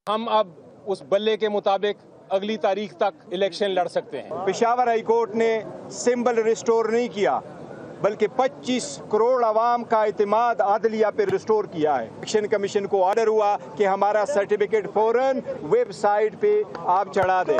हम अब उस बल्ले के मुताबिक अगली तारीख तक इलेक्शन लड़ सकते हैं। पेशावर हाई कोर्ट ने सिंबल रिस्टोर नहीं किया, बल्कि 25 करोड़ आवाम का इत्मीनान आदलिया पे रिस्टोर किया है। इलेक्शन कमीशन को ऑर्डर हुआ कि हमारा सर्टिफिकेट फौरन वेबसाइट पे आप चढ़ा दें।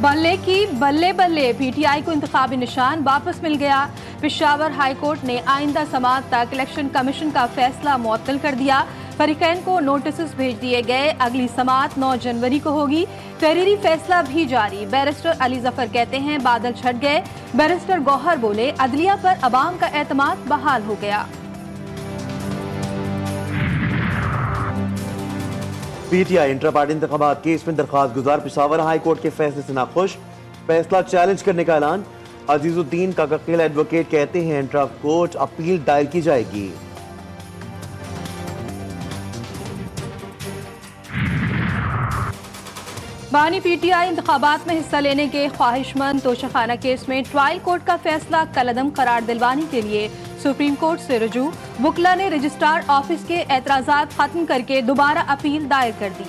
बल्ले की बल्ले बल्ले, पीटीआई को इंतखाबी निशान वापस मिल गया। पेशावर हाई कोर्ट ने आइंदा समाअत तक इलेक्शन कमीशन का फैसला मुअत्तल कर दिया। फरीकैन को नोटिस भेज दिए गए। अगली समाअत 9 जनवरी को होगी। तहरीरी फैसला भी जारी। बैरिस्टर अली जफर कहते हैं बादल छट गए। बैरिस्टर गौहर बोले अदलिया पर अवाम का एतमाद बहाल हो गया। पीटीआई इंटर पार्टी इंतखाबात केस में दरखास्त गुजार। पेशावर हाई कोर्ट के फैसले से नाखुश, फैसला चैलेंज करने का ऐलान। अजीजुद्दीन का वकील एडवोकेट कहते हैं इंटर कोर्ट अपील दायर की जाएगी। बानी पीटीआई इंतखाबात में हिस्सा लेने के ख्वाहिशमंद तोशाखाना केस में ट्रायल कोर्ट का फैसला कलअदम करार दिलवाने के लिए सुप्रीम कोर्ट से रुजू। वुकला ने रजिस्ट्रार ऑफिस के एतराजात खत्म करके दोबारा अपील दायर कर दी।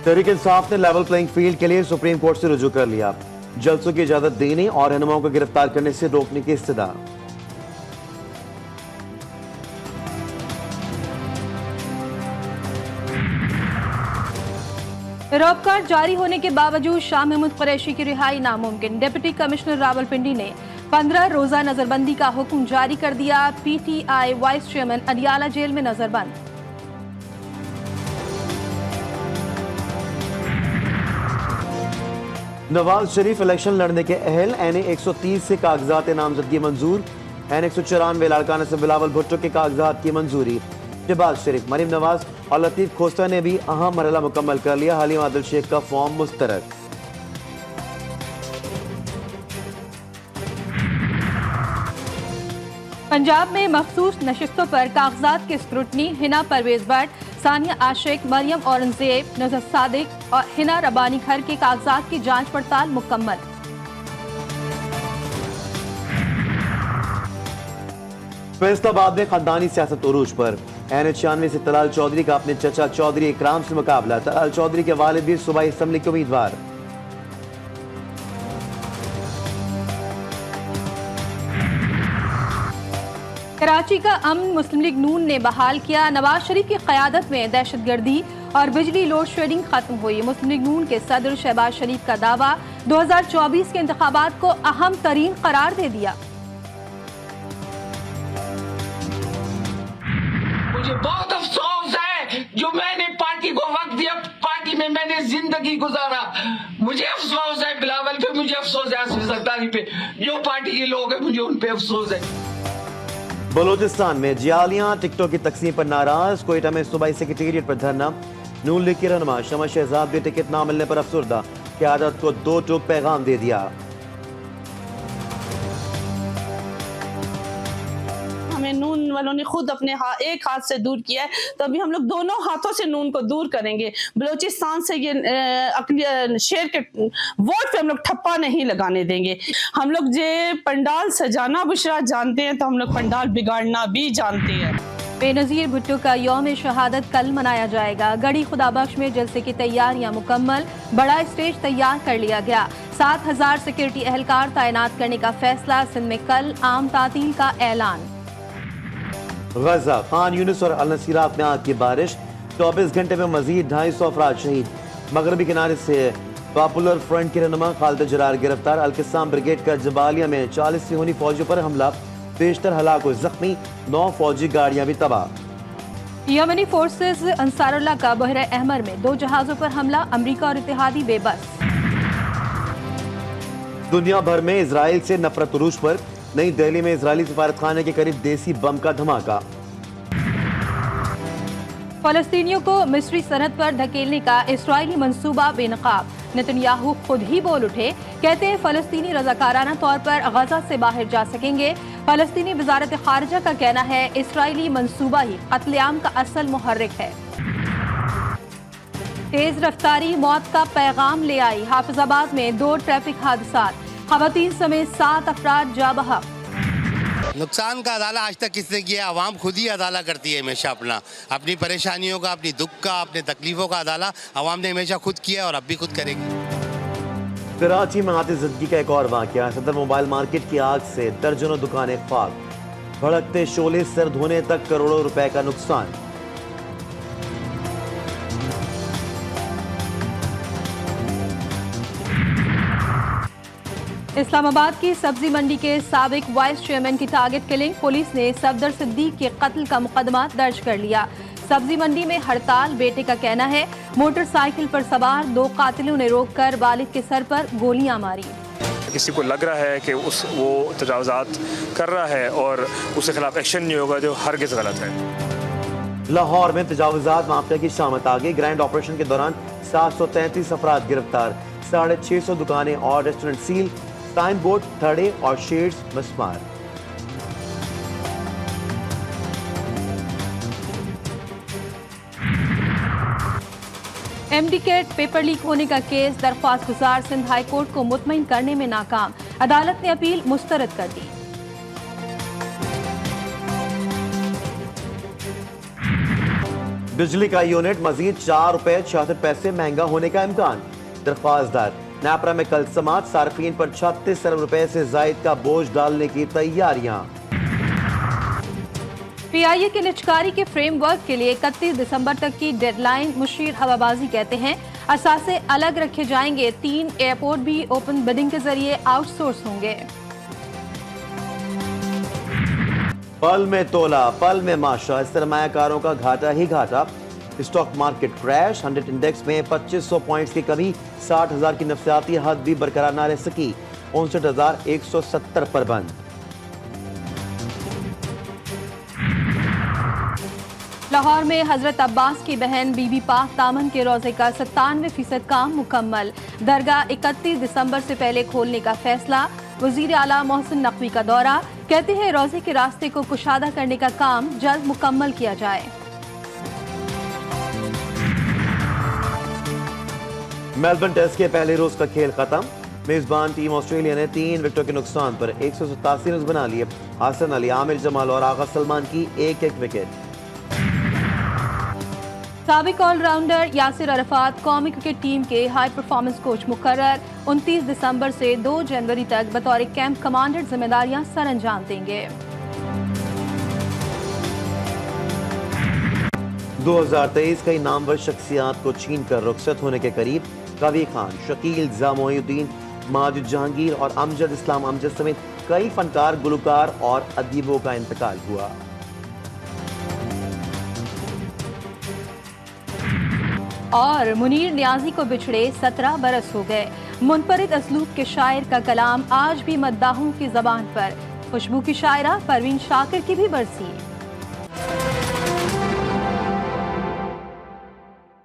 तहरीक इंसाफ ने लेवल प्लेइंग फील्ड के लिए सुप्रीम कोर्ट से रुजू कर लिया। जलसों की इजाजत देने और रहनुमाओं को गिरफ्तार करने से रोकने की इस्तदा। रॉब कार्ड जारी होने के बावजूद शाह महमूद कुरैशी की रिहाई नामुमकिन। डिप्टी कमिश्नर रावलपिंडी ने 15 रोजा नजरबंदी का हुक्म जारी कर दिया। PTI vice chairman Adiala jail में नजरबंद। नवाज शरीफ इलेक्शन लड़ने के अहल। एन 130 से कागजात नामजदगी मंजूर। एन 194 लाड़काना से बिलावल भुट्टो के कागजात की मंजूरी। शहबाज शरीफ, मरीम नवाज और लतीफ खोस्ता ने भी अहम मरहला मुकम्मल कर लिया। हलीम आदिल शेख का फॉर्म मुस्तरद। पंजाब में मखसूस नशिस्तों पर कागजात की स्क्रूटनी। हिना परवेज भट्ट, सानिया आशिक, मरियम औरंगजेब, नजर सादिक और हिना रबानी घर के कागजात की जांच पड़ताल मुकम्मल। फैसलाबाद में खानदानी सियासत उरूज पर। एन 96 से तलाल चौधरी का अपने चचा चौधरी इकराम से मुकाबला। तलाल चौधरी के वालिद भी सूबाई असेंबली के उम्मीदवार। कराची का अमन मुस्लिम लीग नून ने बहाल किया। नवाज शरीफ की क़यादत में दहशतगर्दी और बिजली लोड शेडिंग खत्म हुई। मुस्लिम लीग नून के सदर शहबाज शरीफ का दावा 2024 के इंतखाबात को अहम तरीन करार दे दिया। मुझे बहुत अफसोस है जो मैंने पार्टी को वक्त दिया, पार्टी में मैंने जिंदगी गुजारा। मुझे अफसोस है बिलावल पे, मुझे अफसोस है आसिफ जरदारी पे, जो पार्टी के लोग हैं मुझे उन पे अफसोस है। बलोचिस्तान में जियालियां टिकटों की तकसीम पर नाराज। कोयटा में सूबाई सेक्रेटेरिएट पर धरना। नून लीग की रहनुमा शमा शहजाद भी टिकट न मिलने पर अफसरदा। क़यादत को 2 टूक पैगाम दे दिया। हमें नून वालों ने खुद अपने एक हाथ से दूर किया है, तो अभी हम लोग दोनों हाथों से नून को दूर करेंगे। बलोचिस्तान से ये शेर के वोट पे हम लोग ठप्पा नहीं लगाने देंगे। हम लोग जे पंडाल सजाना बुशरा जानते हैं, तो हम लोग पंडाल बिगाड़ना भी जानते हैं। बेनजीर भुट्टो का यौम शहादत कल मनाया जाएगा। गढ़ी खुदाबख्श में जलसे की तैयारियां मुकम्मल। बड़ा स्टेज तैयार कर लिया गया। 7000 सिक्योरिटी एहलकार तैनात करने का फैसला। सिंध में कल आम तातील का ऐलान। गजा, खान यूनिस और अल नसीरात में आग की बारिश। 24 घंटे में मजीद 250 अफराद शहीद। मगरबी किनारे से पॉपुलर फ्रंट के रहनुमा खालिद जरार गिरफ्तार। अल-क़िस्साम ब्रिगेड का जबालिया में 40 से होनी फौजियों पर हमला। बेशतर हलाक व जख्मी। 9 फौजी गाड़ियां भी तबाह। यमनी फोर्सेस अंसारुल्लाह का बहर अहमर में 2 जहाजों पर हमला। अमरीका और इत्तेहादी बेबस। दुनिया भर में इजराइल से नफरत उरूज पर। नई दिल्ली में इजरायली सफारत खाने के करीब देसी बम का धमाका। फलस्तीनियों को मिस्री सरहद पर धकेलने का इस्राएली मंसूबा बेनकाब। नेतन्याहू खुद ही बोल उठे, कहते हैं फलस्तीनी रजाकाराना तौर पर गजा से बाहर जा सकेंगे। फलस्तीनी वजारत खारजा का कहना है इस्राएली मंसूबा ही कत्लेआम का असल मुहर्रिक है। तेज रफ्तारी मौत का पैगाम ले आई। हाफिजाबाद में 2 ट्रैफिक हादसा। खवातीन समेत 7 अफराद जा बहक। नुकसान का अदाला आज तक किसने किया? आवाम खुद ही अदाला करती है हमेशा अपनी परेशानियों का, अपनी दुख का, अपने तकलीफ़ों का अदाला आवाम ने हमेशा खुद किया और अब भी खुद करेगी। कराची में आती जिंदगी का एक और वाकया, सदर मोबाइल मार्केट की आग से दर्जनों दुकानें खाक, भड़कते शोले सर धोने तक करोड़ों रुपए का नुकसान। इस्लामाबाद की सब्जी मंडी के साबिक वाइस चेयरमैन की टारगेट किलिंग, पुलिस ने सफदर सिद्दीक के कत्ल का मुकदमा दर्ज कर लिया। सब्जी मंडी में हड़ताल, बेटे का कहना है मोटरसाइकिल पर सवार 2 कातिलों ने रोककर वालिद के सर पर गोलियां मारी। किसी को लग रहा है कि वो तजावुज़ात कर रहा है और उसके खिलाफ एक्शन नहीं होगा, जो हरगिज़ गलत है। लाहौर में तजावुज़ात माफिया की शामत आ गई। ग्रैंड ऑपरेशन के दौरान 733 अफराद गिरफ्तार, 650 दुकानें और रेस्टोरेंट सील, साइन बोर्ड, थड़े और शेड्स मस्मार। एमडीकेट पेपर लीक होने का केस, दरख्वास्त गुजार सिंध हाई कोर्ट को मुतमईन करने में नाकाम, अदालत ने अपील मुस्तरद कर दी। बिजली का यूनिट मजीद 4 रुपए 76 पैसे महंगा होने का इम्कान, दरख्वास्तदार। नेपरा में कल समात, सार्फिन पर 36 अरब रुपए से जायद का बोझ डालने की तैयारियां। पीआईए के निजकारी के फ्रेमवर्क के लिए 31 दिसंबर तक की डेडलाइन, मुशीर हवाबाजी कहते हैं असासे अलग रखे जाएंगे, 3 एयरपोर्ट भी ओपन बिडिंग के जरिए आउटसोर्स होंगे। पल में तोला, पल में माशा, सरमायाकारों का घाटा ही घाटा। स्टॉक मार्केट क्रैश, 100 इंडेक्स में 2500 पॉइंट्स की कमी, 60,000 की नफसियाती हद भी बरकरार न रह सकी, 59,170 पर बंद। लाहौर में हजरत अब्बास की बहन बीबी पाक दामन के रोजे का 97% काम मुकम्मल, दरगाह 31 दिसंबर से पहले खोलने का फैसला। वजीर आला मोहसिन नकवी का दौरा, कहते हैं रोजे के रास्ते को कुशादा करने का काम जल्द मुकम्मल किया जाए। मेलबर्न टेस्ट के पहले रोज का खेल खत्म, मेजबान टीम ऑस्ट्रेलिया ने 3 विकेटों के नुकसान पर 187 रन बना लिए। हसन अली, आमिर जमाल और आगा सलमान की एक विकेट। साबिक ऑलराउंडर यासिर अरफात कौमी क्रिकेट टीम के हाई परफॉर्मेंस कोच मुकर्रर, 29 दिसंबर से 2 जनवरी तक बतौर कैंप कमांडर जिम्मेदारियां सर अंजाम देंगे। 2023 कई नामवर शख्सियात को छीन कर रुखसत होने के करीब। कवी खान, शकील, मोइनुद्दीन, माजिद जहांगीर और अमजद इस्लाम अमजद समेत कई फनकार, गुलकार और अदीबों का इंतकाल हुआ। और मुनीर न्याजी को बिछड़े 17 बरस हो गए। मुनफरिद असलूब के शायर का कलाम आज भी मद्दाहों की जबान पर। खुशबू की शायरा परवीन शाकिर की भी बरसी।